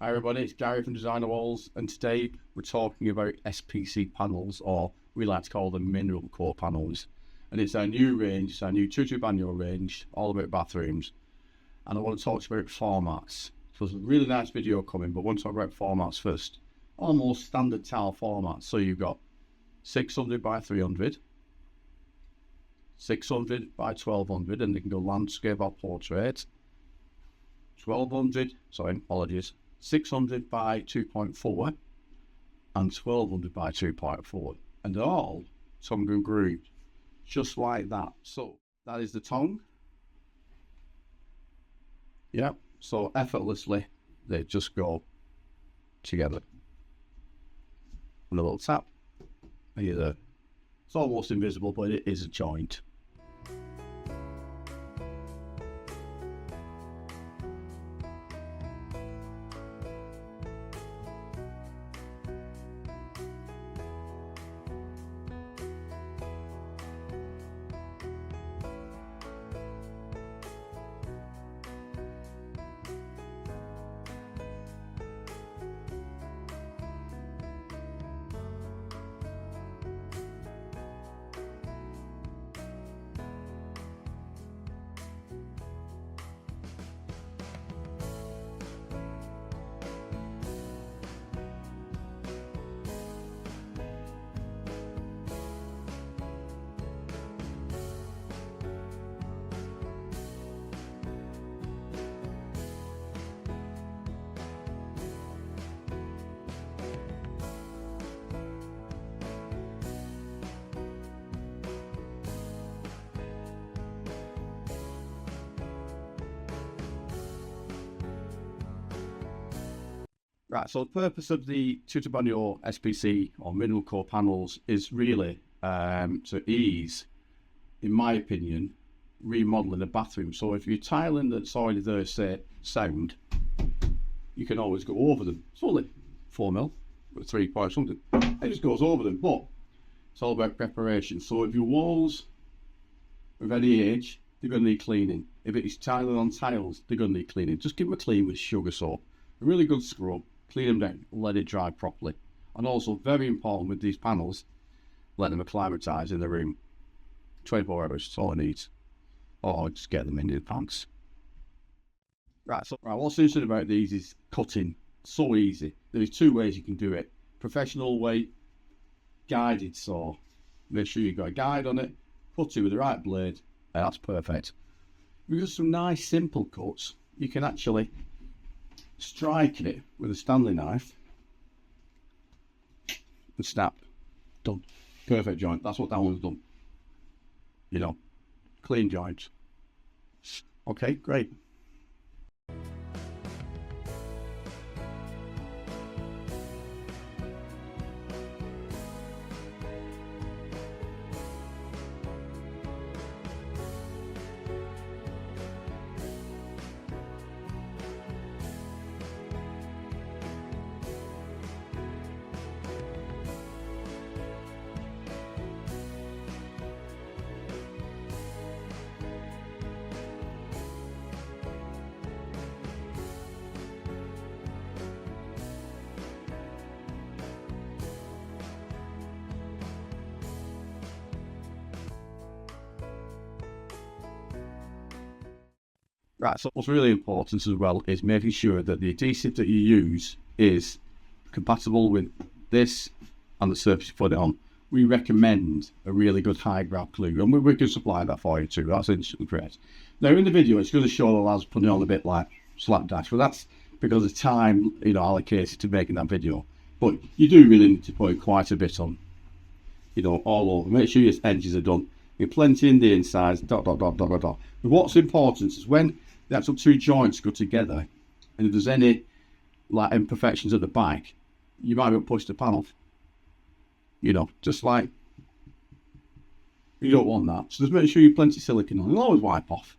Hi everybody, it's Gary from Designer Walls, and today we're talking about SPC panels, or we like to call them mineral core panels. And it's our new range, it's our new two-tube annual range, all about bathrooms. And I want to talk to you about formats. So there's a really nice video coming, but I want to talk about formats first. Almost standard tile formats. So you've got 600 by 300, 600 by 1200, and they can go landscape or portrait. 600 by 2.4 and 1200 by 2.4, and they're all tongue and grooved just like that. So that is the tongue. Yeah, so effortlessly they just go together. And a little tap, and you're there. It's almost invisible, but it is a joint. Right, so the purpose of the two-tube annual SPC or mineral core panels is really to ease, in my opinion, remodeling a bathroom. So if you're tiling that's already there, say, sound, you can always go over them. It's only 4mm, or 3 point something. It just goes over them, but it's all about preparation. So if your walls are of any age, they're going to need cleaning. If it's tiling on tiles, they're going to need cleaning. Just give them a clean with sugar soap. A really good scrub. Clean them down, let it dry properly. And also, very important with these panels, let them acclimatise in the room. 24 hours, that's all it needs. Or just get them into the pants. Right, so what's interesting about these is cutting. So easy. There's 2 ways you can do it. Professional way, guided saw. Make sure you've got a guide on it, cut it with the right blade, and that's perfect. With just some nice simple cuts, you can actually strike it with a Stanley knife and snap. Done. Perfect joint. That's what that one's done. You know, clean joint. Okay, great. Right, so what's really important as well is making sure that the adhesive that you use is compatible with this and the surface you put it on. We recommend a really good high grab glue, and we can supply that for you too. That's instantly great. Now in the video, it's going to show the lads putting it on a bit like slapdash, but that's because of time, you know, allocated to making that video. But you do really need to put quite a bit on, you know, all over. Make sure your edges are done. You're plenty in the insides, dot, dot, dot, dot, dot, dot. But what's important is when the actual 2 joints go together, and if there's any like imperfections at the back, you might be able to push the panel. You know, just like, you don't want that. So just make sure you've plenty of silicone on. It'll always wipe off.